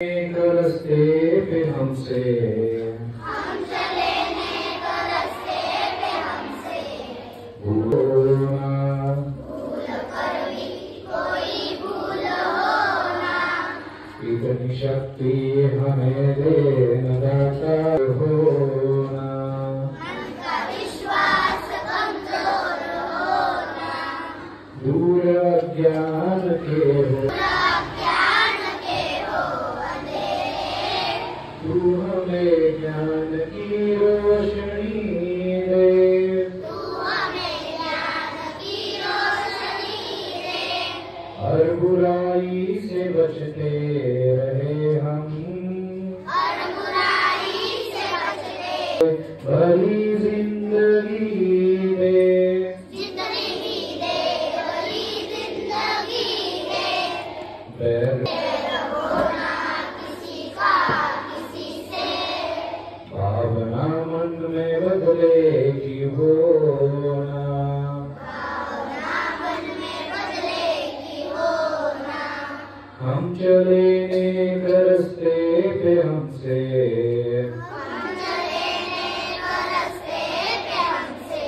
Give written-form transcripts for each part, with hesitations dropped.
रस्ते पे हमसे हम चले नेक रस्ते पे हमसे भूलना भूल कर भी कोई भूल हो ना। इतनी शक्ति हमें देना दाता होना, मन का विश्वास कमजोर होना। दूर अज्ञान के हो ज्ञान के हो अंधेरे, तू हमें ज्ञान की रोशनी दे। तू हमें ज्ञान की रोशनी दे। हर बुराई से बचते रहे हम, और बुराई से बचते भली जिंदगी दे। जितनी ही दे भली जिंदगी दे। बैर रहो ना किसी का किसी से, भावना मन में बदलेगी होना, भावना मन में बदलेगी होना। हम चले नेक रस्ते पे हमसे हम चले नेक रस्ते पे हमसे,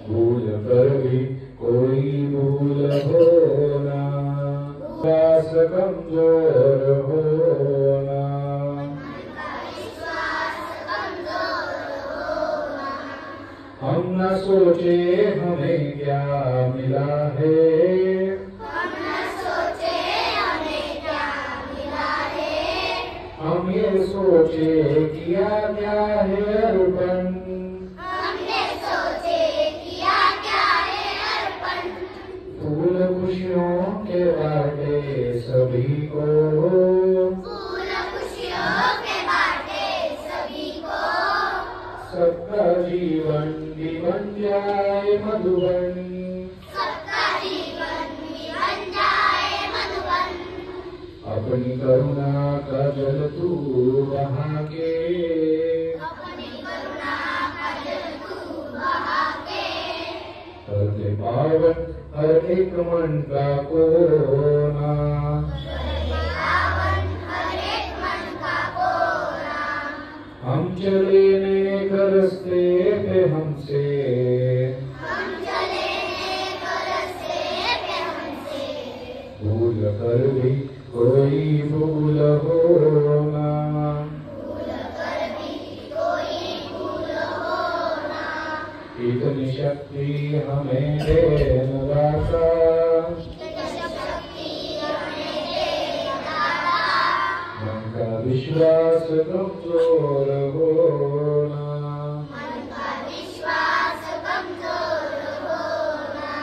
भूल कर भी कोई भूल होना, विश्वास कमजोर होना। उनका विश्वास कमजोर होना। हम न सोचे हमें क्या मिला है, हम न सोचे हमें क्या मिला है। हम ये सोचे किया क्या है अर्पण। हमने सोचे किया क्या है अर्पण। फूल खुशियों के बाटे सभी को, फूल खुशियों के बाटे सभी को। सबका जीवन भी बन जाए मधुबन। सबका जीवन भी बन जाए मधुबन। अपनी करुणा का जल तू बहा के, अपनी करुणा का जल तू बहा के। कर दे पावन हर एक मन का कोना। पावन हर एक मन का कोना। हम चले नेक रस्ते पे हमसे हम चले नेक रस्ते पे हमसे, भूल कर भी कोई भूल होना, भूल कर भी कोई भूल होना। इतनी शक्ति हमें देना दाता, शक्ति हमें दे दाता। मन का विश्वास कमजोर होना, मन का विश्वास कमजोर होना।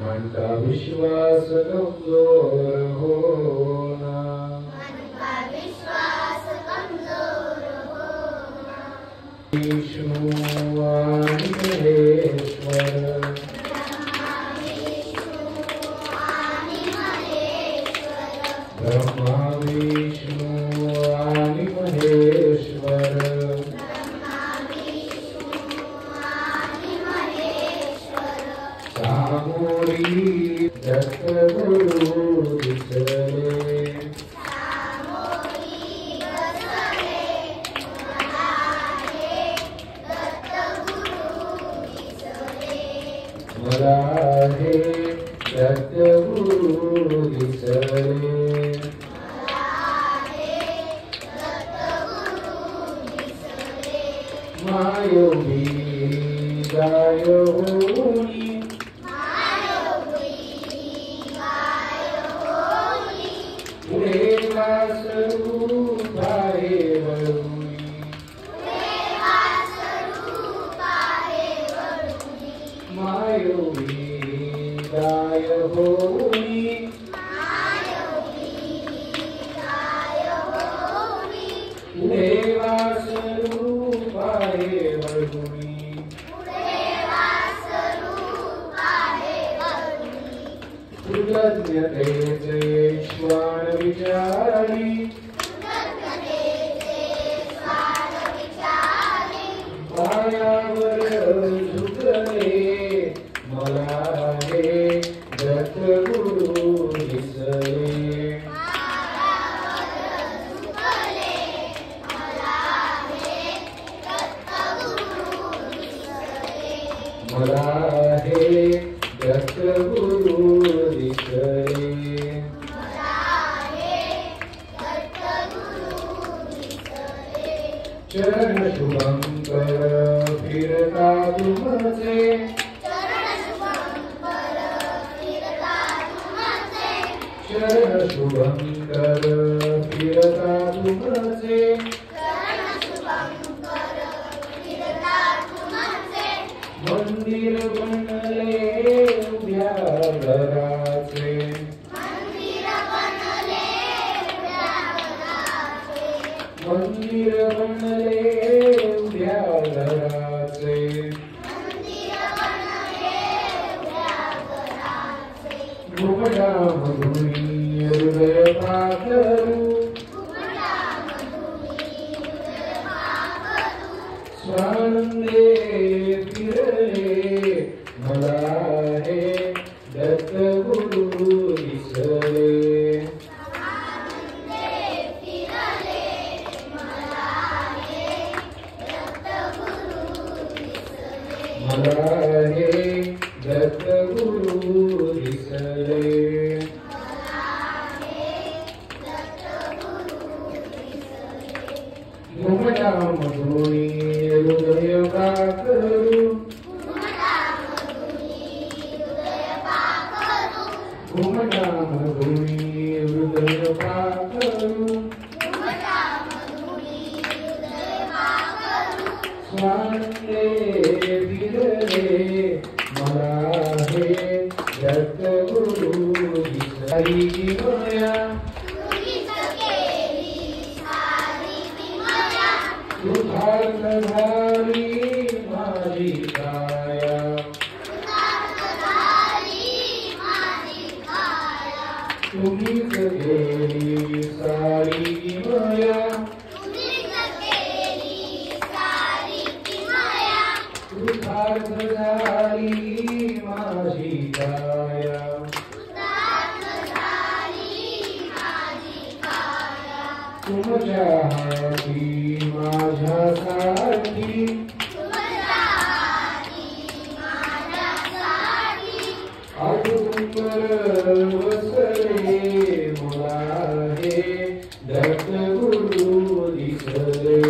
मन का विश्वास कमजोर होना। मन का विश्वास कमजोर होना। विष्णु आदि महेश्वर, ब्रह्मा विष्णु आदि महेश्वर। ब्रह्मा विष्णु आदि महेश्वर। ब्रह्मा विष्णु आदि महेश्वर। सामूरी दत्त गुरु विसरे, सामोरी बसरे मलाहे। दत्त गुरु विसरे मराहे दत्त गुरु विसरे। मलाहे। दत्त गुरु विसरे मायो भी गायो होनी, मायोगी गाय होली। उड़ेगा स्वरूप आए वरुणी। देवा स्वरूप आहे वरुणी। मायो भी गाय होनी, मायोगी गाय होली। उड़ेगा स्वरूप आए वरुणी। देवा स्वरूप आहे वरुणी। कृतज्ञतेचे श्वान विचारी, कृतज्ञतेचे स्वाद विचारी। पायावर झुकले मला हे दत्त गुरु विसरे। पायावर मला हे दत्तगुरु दिसले चरण शुभंकर फिरता तुमचे चरण शुभंकर फिरता तुमचे मंदिर बनले उभ्या घराचे मंदिर बनले उभ्या घराचे घुमटा मधुनी हृदय पाखरू स्वानंदे फिरले मला हे दत्तगुरु दिसले मला हे दत्तगुरु दिसले घुमटा मधुनी हृदय पाखरू घुमटा मधुनी हृदय पाखरू स्वानंदे फिरले मला हे दत्तगुरु दिसले माया सुधार्थ झाली माझी काया तुम्हीच गेली सारी माया सुधार्थ झाली माझी काया तुमच्या हाती माझ्यासाठी औदुंबर वसले मला हे दत्तगुरु दिसले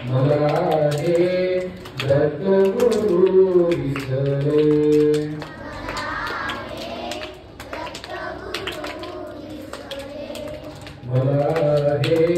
मला हे दत्तगुरु दिसले मला हे